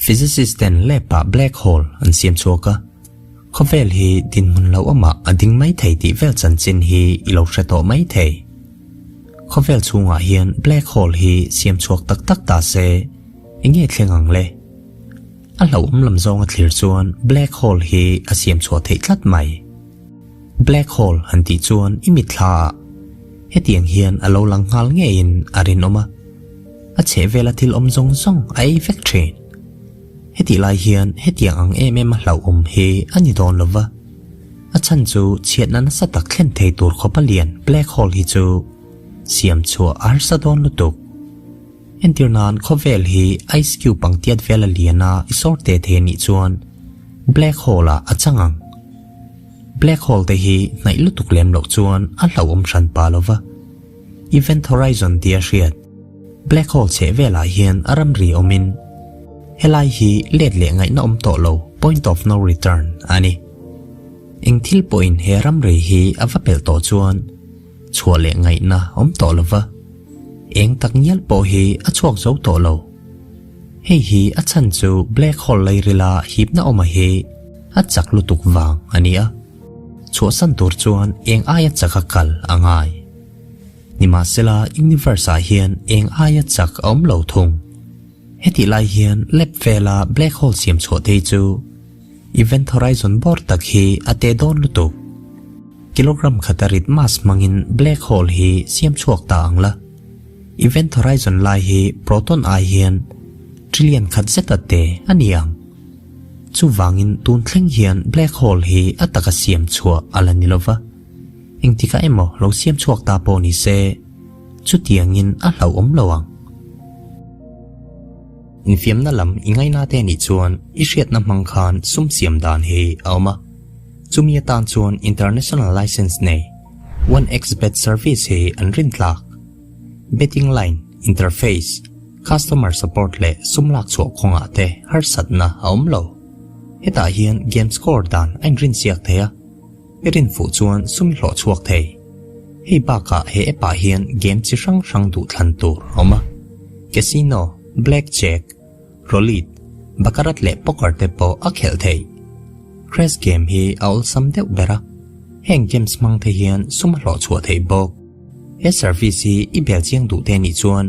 physicist ten lepa black hole an siam chuaka khovel hi din mun lo ama ading mai thei ti vel chan chin hi ilo hreto mai thei khovel chunga hian black hole hi siam chuak tak tak ta se inge thlengang le a lo lam zong a thlir chuan black hole hi a siam chua thei tlat mai black hole han ti chuan imithla hetiang hian a lo lang ngal nge in arin oma a che vela thil om zong zong ai factory heti lai hian hetiang ang em hlau hi ani don lova a chan chu chiat nan sa tak thlen thei tur khopalian black hole hi chu siam chua ar sa don lutuk entirnan khovel hi ice cube pangtiat vela liana isor te the ni chuan black hole a changang black hole te hi nai lutuk lem lok chuan a hlau ran pa lova event horizon dia riat black hole che vela hian aram ri omin helai hi let le ngai na om to lo point of no return ani engthil point he ram ri hi avapel to chuan chua le ngai na om to lova eng tak nyal po hi a chuak zo to lo hei hi a chan chu black hole lai rila hip na oma hi a chak lutuk wang ania chua san tur chuan eng aya chaka kal angai nima sela universe a hian eng aya chak om lo thung heti lai hian lep vela black hole siam chho te chu event horizon bor tak hi ate don lutuk kilogram khatarit mass mangin black hole hi siam chuak ta angla event horizon lai hi proton a hian trillion khat zeta te aniang chu wangin tun thleng hian black hole hi ataka siam chua alanilova engtika emo lo siam chuak ta po ni se chu tiangin a hlau om lawang in fiam na lam ingai na te ni chuan i hriat na mang khan sum siam dan hi awma chumia tan chuan international license nei 1xbet service hi an rin tlak betting line interface customer support le sumlak chu khonga te har satna awm lo heta hian game score dan an rin siak thea erin fu chuan sumi hlo chuak thei hei ba ka he epa hian game chi rang rang du thlan tur awma casino blackjack roulette baccarat le poker te po a khel thei crash game hi aul sam deuh bera heng games mang the hian suma hlo chua thei bok he service hi i bel chiang du te ni chuan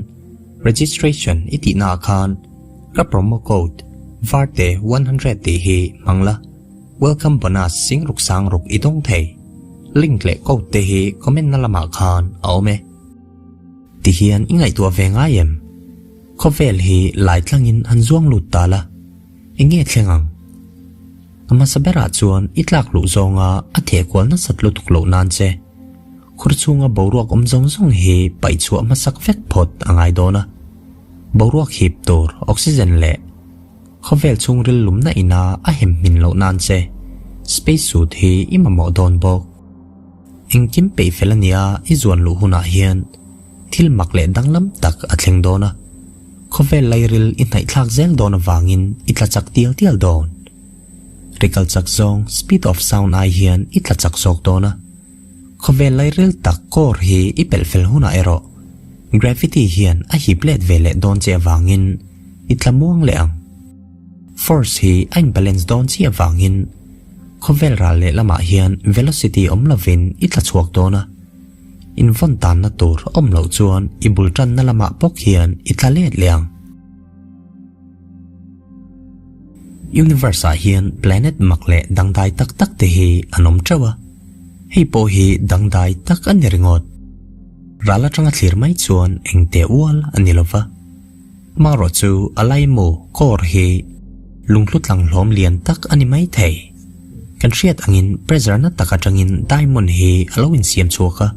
registration iti na khan ka promo code varte 100 te hi mangla welcome bonus sing ruk sang ruk idong thei link le code te hi comment na lama khan aume ti hian ingai tua venga yem khovel hi lai tlangin han zuang lut tala inge thlengang ama sabera chuan itlak lu zonga a the kwal na satlu tuklo nan che khurchunga boruak omjong zong hi pai chu ama sak vek phot angai dona boruak hip tur oxygen le khovel chung ril lumna ina a hem min lo nan che space suit hi imamo don bok engkim pe felania izuan lu huna hian thil makle danglam tak athleng dona khovel lairil inai thlak zel don wangin itla chak tial tial don rikal chak zong speed of sound ai hian itla chak sok dona khovel lairil tak kor hi ipel fel huna ero gravity hian a hi plate vele don che wangin itla muang leang force hi ein balance don chi awangin khovel ra le lama hian velocity omlovin itla chuak dona in von tan na tur omlo chuan ibul tan na lama pok hian itla let leang universe hian planet makle dangdai tak tak te hi anom trawa hei po hi dangdai tak aniringot rala tanga thlir mai chuan engte wal anilova maro chu alai mu kor hi lungtlut lang hlom lian tak ani mai thei kan hriat angin pressure na taka tangin diamond hi alowin siam chuaka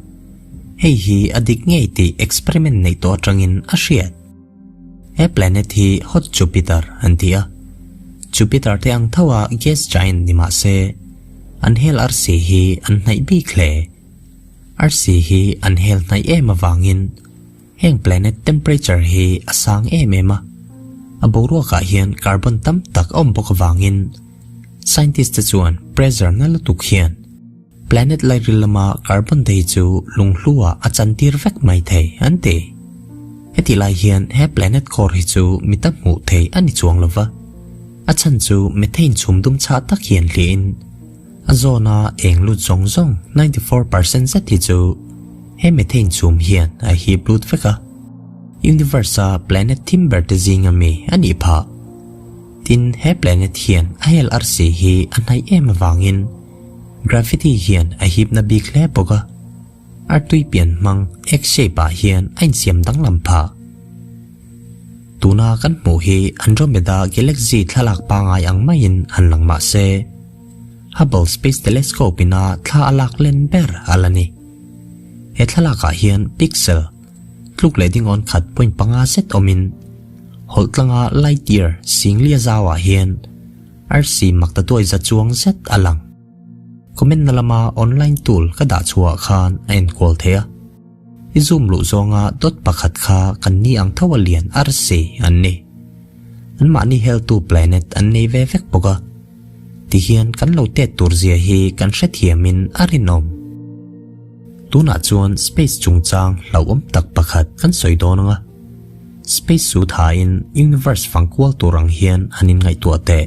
hei hi adik ngei ti experiment nei to tangin a hriat he planet hi hot Jupiter antia Jupiter te ang thawa gas giant ni ma se anhel RC hi an nai bi khle RC hi anhel nai e mawangin heng planet temperature hi asang e mema aboro ka hian carbon tam tak om bok wangin scientist chuan pressure na lutuk hian planet lai rilama carbon dei chu lunglua achantir vek mai thei ante heti lai hian he planet core hi chu mitam mu thei ani chuang lova chan chu methane chum dum cha tak hian liin azona englu zong zong 94% zet hi chu he methane chum hian a hi blut veka universe planet timber te zinga mi ani pha tin he planet hian a hel arsi hi anai em wangin gravity hian a hip na big le boga artui pian mang x shape a hian ain siam dang lam pha tuna kan mu hi Andromeda galaxy thalak pangai ang main an langma se Hubble Space Telescope ina thla alak len ber alani he thalaka hian pixel tluk le ding on khat point panga set omin holtlanga light year singlia zawa hian rc makta toy za chuang set alang comment nalama online tool kada chua khan en call thea i zoom lu zonga dot pakhat kha kan ni ang thawalian rc anni an ma ni hel tu planet an nei ve vek poga ti hian kan lo te turzia hi kan hre thiamin arinom tuna chuan space chungchang lo tak pakhat kan soidonanga space suit hain universe fangkwal turang hian anin ngai tu ate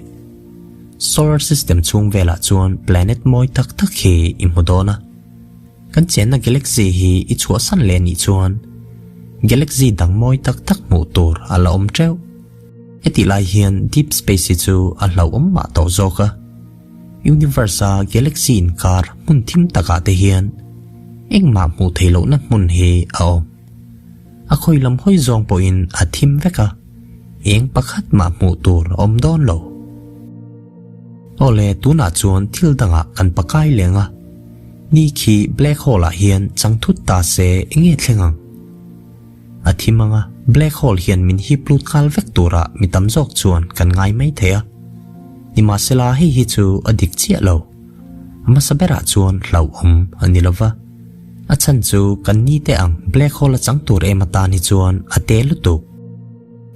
solar system chung vela chuan planet moi tak tak hi imudona kan chen na galaxy hi i chua san le ni chuan galaxy dang moi tak tak mu tur ala treu eti lai hian deep space chu a lo ma to zoka universe galaxy in kar mun thim taka te hian engma mu theilo na mun hi a a khoi lam hoi zong po in a thim veka eng pakhat ma mu tur don lo ole tuna chuan thil danga kan pakai lenga ni khi black hole a hian changthut ta se enge thlengang a thimanga black hole hian min hi plut kal vek tura mitam jok chuan kan ngai mai thea ni ma sela hi chu adik chia lo ama sabera chuan hlau anilova a chan chu kan ni te ang black hole chang tur emata ni chuan ate lutu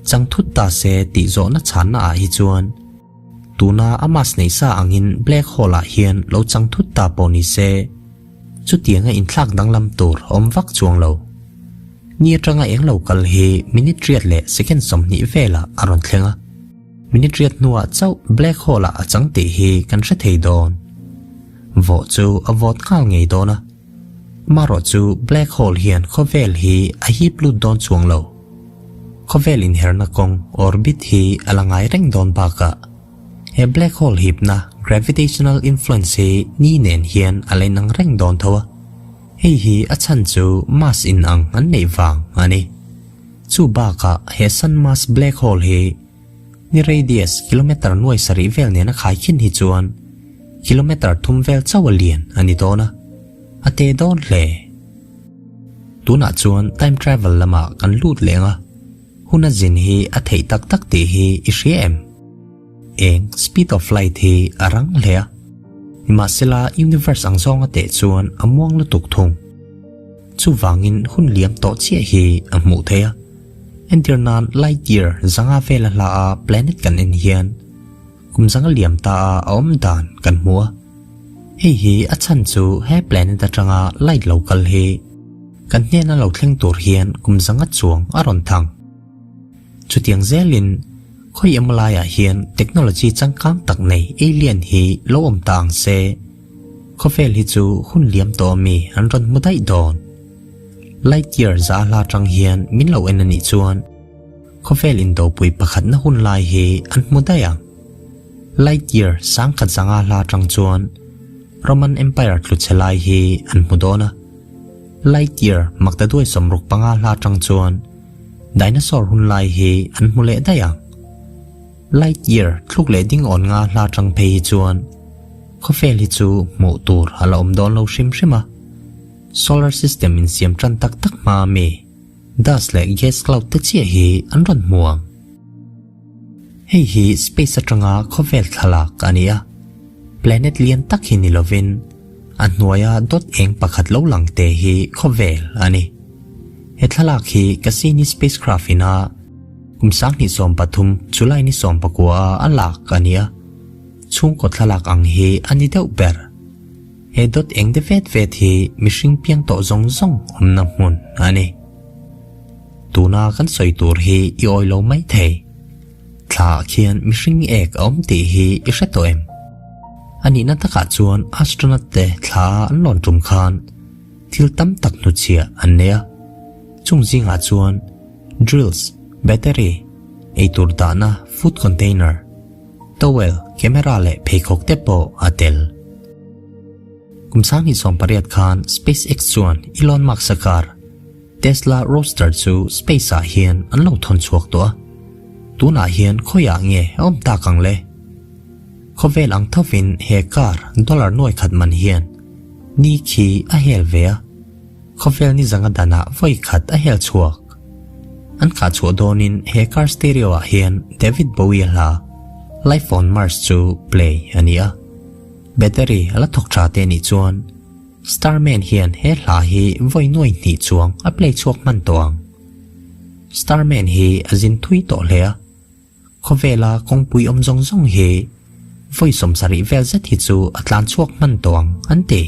changthut ta se ti zo na chan na a hi chuan tuna amas nei sa angin black hole a hian lo changthut ta poni se chu tianga in thlak danglam tur vak chuang lo ni tanga eng lo kal hi minute riat le second som ni vela aron thlenga minute riat nuwa chau black hole a chang te hi kan hre thei don vo chu avot kal ngei dona maro chu black hole hian khovel hi a hi plut don chuang lo khovel in herna kong orbit hi alangai reng don ba ka he black hole hip na gravitational influence hi ni nen hian alai nang reng don thawa hei hi a chan chu mass in ang an nei wang ani chu ba ka he sun mass black hole hi ni radius kilometer nuai sari vel ne na khai khin hi chuan kilometer thum vel chawalian ani dona ate don le tuna chuan time travel lama kan lut lenga huna jin hi a thei tak tak te hi i riem eng speed of light hi arang le masela universe ang zong ate chuan amwang lu tuk thung chu wangin hun liam to chia hi amu thea entirnan light year zanga vela la a planet kan en hian kum zanga liam ta a dan kan mua hei hi a chan chu he planet atanga light local hi kan hne na lo thleng tur hian kum zanga chuang aron thang chu tiang zelin khoi amalaya hian technology changkang tak nei alien hi lo tang se khovel hi chu hun liam to mi an ron mudai don light year za la tang hian min lo en ani chuan khovel in do pui pakhat na hun lai hi an mudaya light year sang khat zanga la tang chuan Roman Empire tlu chelai hi an mudona light year makta duai somruk panga la tang chuan dinosaur hun lai hi an mule dayang light year thluk le ding on nga la tang pe hi chuan khovel hi chu mu tur hala don lo shim shima solar system in siam tran tak tak ma me das le gas cloud te chi hi an ron muang hei hi space atanga khovel thalak ania planet lian tak hi ni lovin an nuaya dot eng pakhat lo lang te hi khovel ani he thalak hi Cassini spacecraft ina kumsak ni som pathum chulai ni som pakwa alak ania chung ko thalak ang hi ani deuh ber he dot eng de vet hi mishing piang to zong zong na mun ani tuna kan soi tur hi i oilo mai thei thla khian mihring ek om ti hi I hretawem ani na taka chuan astronaut te thla an lon tum khan thil tam tak nu chia an nea chung zinga chuan drills battery eitur dana food container towel camera le phekhok te po atel kumsang hi som pariat khan SpaceX chuan Elon Musk sakar Tesla Roadster chu space a hian an lo thon chuak to tuna hian khoya nge om ta kang le khovel ang thovin he car dollar noi khat man hian ni khi a hel ve khovel ni zanga dana voi khat a hel chuak an kha chu donin he car stereo a hian David Bowie la Life on Mars chu play ania battery ala thok tha te ni chuan Starman hian he hla hi voi noi ni chuang a play chuak man tawng Starman hi azin thui to hlea khovela kongpui om zong zong hi voi somsari vel zet hi chu atlan chuak man tawng ante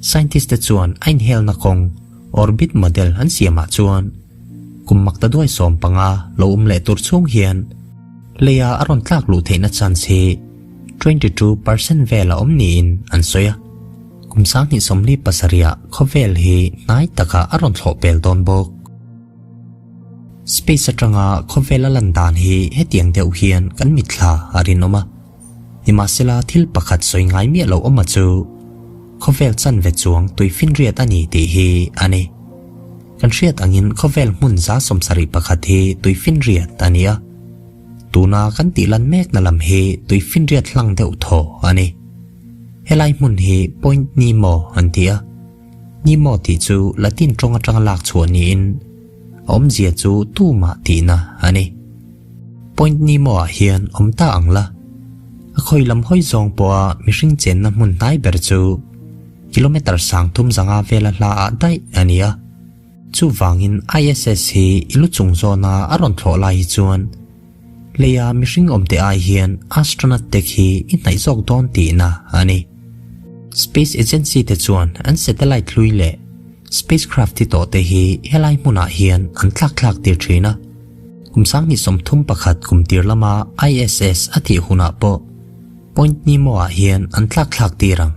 scientist te chuan ein hel na kong orbit model an siama chuan kummak ta doi som panga lo le tur chung hian leya aron tlak lu theina chance hi 22% vela omni in an soya kumsang ni somli pasaria khovel hi nai taka aron thlo pel don bok space atanga khovela landan hi hetiang deuh hian kan mithla arinoma himasela thil pakhat soi ngai mi lo oma chu khovel chan ve chuang tuifin riat ani ti hi ani kan riat angin khovel mun za somsari pakhat hi tuifin riat ania tuna kan tilan mek na lam hi tuifin riat hlang deuh tho ani helai mun hi point Nemo antia Nemo ti chu latin tonga tanga lak chuan ni in om zia chu tu ma ti na ani point Nemo a hian om ta angla a khoi lam hoi zong po a mihring chen na mun nai ber chu kilometer sang thum zanga vela la a dai ania chu wangin ISS hi ilu chung zona aron thlo lai chuan leya mihring om te ai hian astronaut te hi in nai zok don ti na ani Space Agency te chuan an satellite lui le spacecraft ti to te hi helai muna hian an thlak tir thina kumsang ni somthum pakhat kumtir lama ISS athi huna po point Nemo a hian an thlak tirang